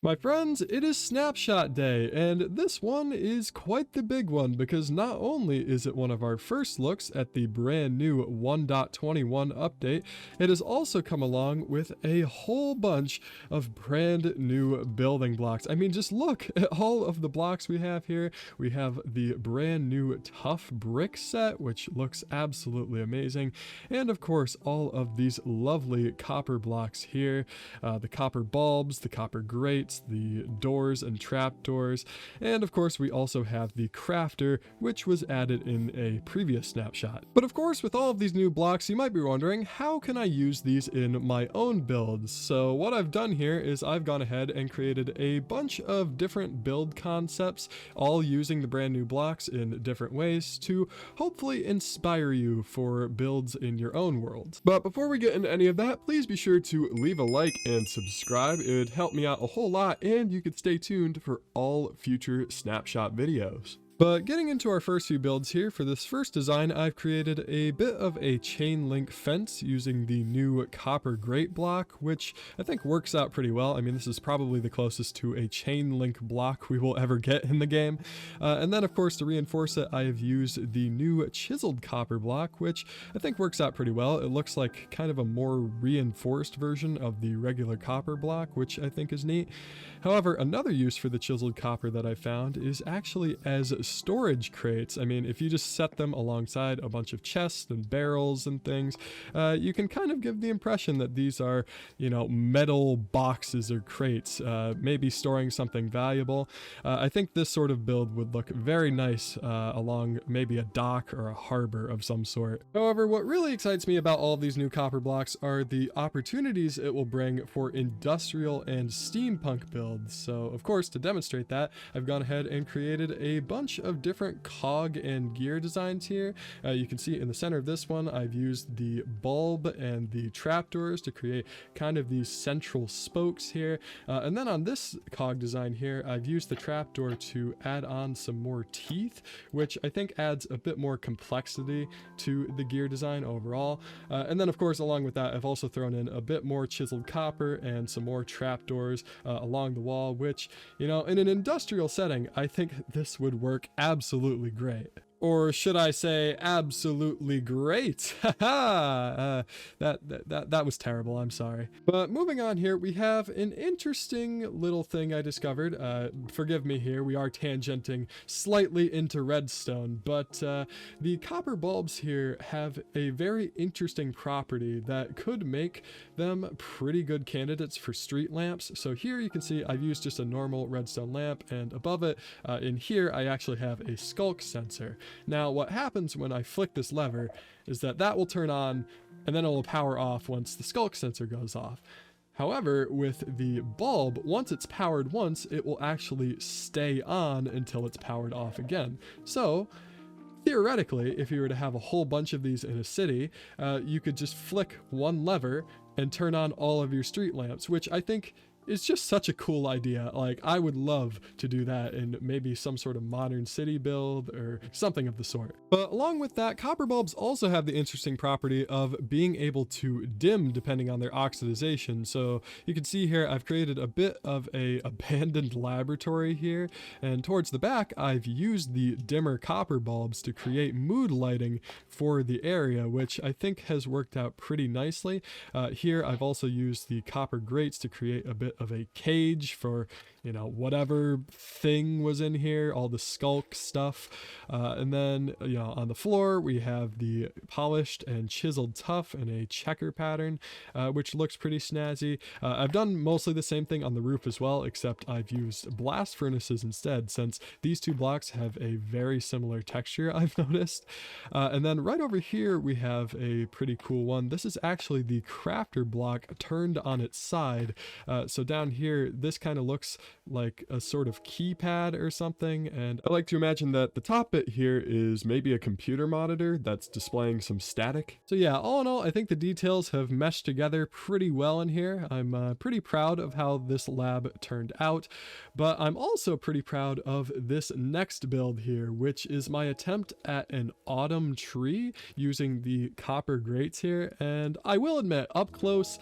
My friends, it is Snapshot Day, and this one is quite the big one because not only is it one of our first looks at the brand new 1.21 update, it has also come along with a whole bunch of brand new building blocks. I mean, just look at all of the blocks we have here. We have the brand new Tuff brick set, which looks absolutely amazing, and of course, all of these lovely copper blocks here, the copper bulbs, the copper grates, the doors and trapdoors, and of course we also have the crafter, which was added in a previous snapshot. But of course, with all of these new blocks, you might be wondering, how can I use these in my own builds? So what I've done here is I've gone ahead and created a bunch of different build concepts, all using the brand new blocks in different ways to hopefully inspire you for builds in your own world. But before we get into any of that, please be sure to leave a like and subscribe. It would help me out a whole lot, and you could stay tuned for all future snapshot videos. But getting into our first few builds here, for this first design, I've created a bit of a chain link fence using the new copper grate block, which I think works out pretty well. I mean, this is probably the closest to a chain link block we will ever get in the game. And then, of course, to reinforce it, I have used the new chiseled copper block, which I think works out pretty well. It looks like kind of a more reinforced version of the regular copper block, which I think is neat. However, another use for the chiseled copper that I found is actually as storage crates. I mean, if you just set them alongside a bunch of chests and barrels and things, you can kind of give the impression that these are, you know, metal boxes or crates, maybe storing something valuable. I think this sort of build would look very nice along maybe a dock or a harbor of some sort. However, what really excites me about all of these new copper blocks are the opportunities it will bring for industrial and steampunk builds. So, of course, to demonstrate that, I've gone ahead and created a bunch of different cog and gear designs here. You can see in the center of this one, I've used the bulb and the trapdoors to create kind of these central spokes here. And then on this cog design here, I've used the trapdoor to add on some more teeth, which I think adds a bit more complexity to the gear design overall. And then, of course, along with that, I've also thrown in a bit more chiseled copper and some more trapdoors along the wall, which, you know, in an industrial setting, I think this would work absolutely great. Or should I say absolutely great? Haha! That was terrible, I'm sorry. But moving on here, we have an interesting little thing I discovered. Forgive me here, we are tangenting slightly into redstone, but the copper bulbs here have a very interesting property that could make them pretty good candidates for street lamps. So here you can see I've used just a normal redstone lamp, and above it, in here, I actually have a skulk sensor. Now, what happens when I flick this lever is that will turn on, and then it will power off once the skulk sensor goes off. However, with the bulb, once it's powered once, it will actually stay on until it's powered off again. So, theoretically, if you were to have a whole bunch of these in a city, you could just flick one lever and turn on all of your street lamps, which I think is just such a cool idea. Like, I would love to do that in maybe some sort of modern city build or something of the sort. But along with that, copper bulbs also have the interesting property of being able to dim depending on their oxidization. So you can see here, I've created a bit of a abandoned laboratory here, and towards the back, I've used the dimmer copper bulbs to create mood lighting for the area, which I think has worked out pretty nicely. Here, I've also used the copper grates to create a bit of a cage for, you know, whatever thing was in here, all the skulk stuff. And then, you know, on the floor, we have the polished and chiseled tuff in a checker pattern, which looks pretty snazzy. I've done mostly the same thing on the roof as well, except I've used blast furnaces instead, since these two blocks have a very similar texture, I've noticed. And then right over here, we have a pretty cool one. This is actually the crafter block turned on its side. So down here, this kind of looks like a sort of keypad or something, and I like to imagine that the top bit here is maybe a computer monitor that's displaying some static. So yeah, all in all, I think the details have meshed together pretty well in here. I'm pretty proud of how this lab turned out, but I'm also pretty proud of this next build here, which is my attempt at an autumn tree using the copper grates here. And I will admit, up close,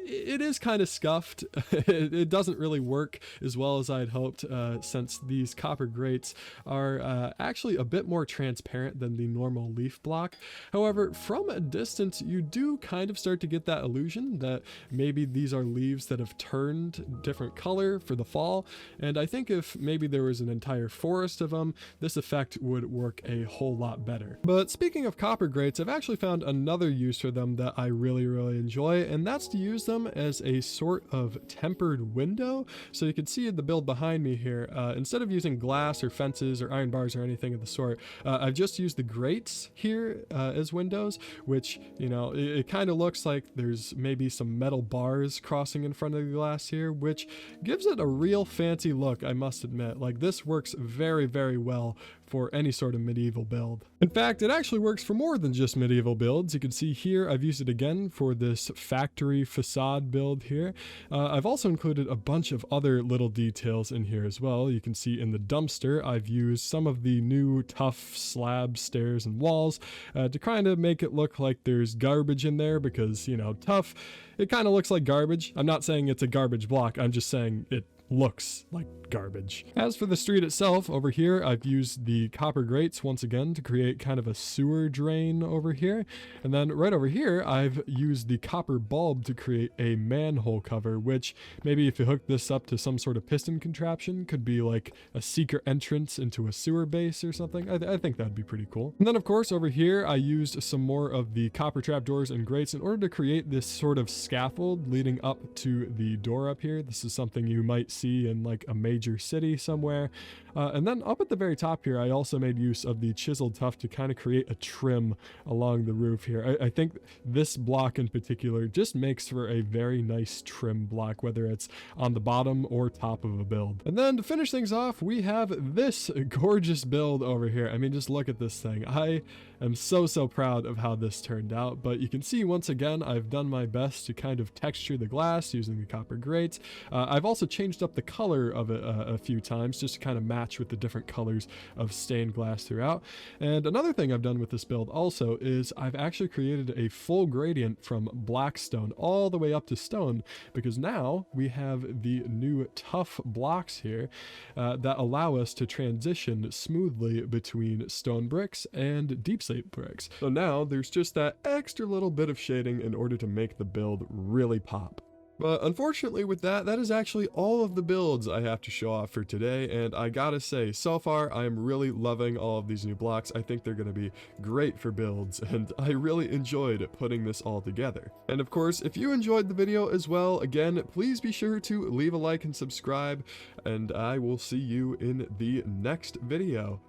it is kind of scuffed. It doesn't really work as well as I'd hoped, since these copper grates are actually a bit more transparent than the normal leaf block. However, from a distance, you do kind of start to get that illusion that maybe these are leaves that have turned different color for the fall, and I think if maybe there was an entire forest of them, this effect would work a whole lot better. But speaking of copper grates, I've actually found another use for them that I really enjoy, and that's to use them as a sort of tempered window. So you can see the build behind me here, instead of using glass or fences or iron bars or anything of the sort, I've just used the grates here as windows, which, you know, it kind of looks like there's maybe some metal bars crossing in front of the glass here, which gives it a real fancy look, I must admit. Like, this works very well for any sort of medieval build. In fact, it actually works for more than just medieval builds. You can see here I've used it again for this factory facade build here. I've also included a bunch of other little details in here as well. You can see in the dumpster I've used some of the new Tuff slab stairs and walls to kind of make it look like there's garbage in there, because, you know, Tuff, it kind of looks like garbage. I'm not saying it's a garbage block, I'm just saying it looks like garbage. As for the street itself, over here I've used the copper grates once again to create kind of a sewer drain over here, and then right over here I've used the copper bulb to create a manhole cover, which maybe if you hook this up to some sort of piston contraption could be like a secret entrance into a sewer base or something. I think that'd be pretty cool. And then of course over here I used some more of the copper trapdoors and grates in order to create this sort of scaffold leading up to the door up here. This is something you might see in like a major city somewhere. And then up at the very top here, I also made use of the chiseled tuff to kind of create a trim along the roof here. I think this block in particular just makes for a very nice trim block, whether it's on the bottom or top of a build. And then to finish things off, we have this gorgeous build over here. I mean, just look at this thing. I am so proud of how this turned out, but you can see once again, I've done my best to kind of texture the glass using the copper grates. I've also changed up the color of it a few times just to kind of match with the different colors of stained glass throughout. And another thing I've done with this build also is I've actually created a full gradient from black stone all the way up to stone, because now we have the new Tuff blocks here that allow us to transition smoothly between stone bricks and deep slate bricks. So now there's just that extra little bit of shading in order to make the build really pop. But unfortunately with that is actually all of the builds I have to show off for today, and I gotta say, so far I'm really loving all of these new blocks. I think they're gonna be great for builds, and I really enjoyed putting this all together. And of course, if you enjoyed the video as well, again, please be sure to leave a like and subscribe, and I will see you in the next video.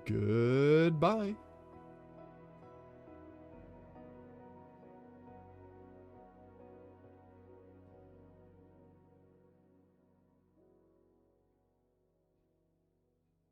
Goodbye.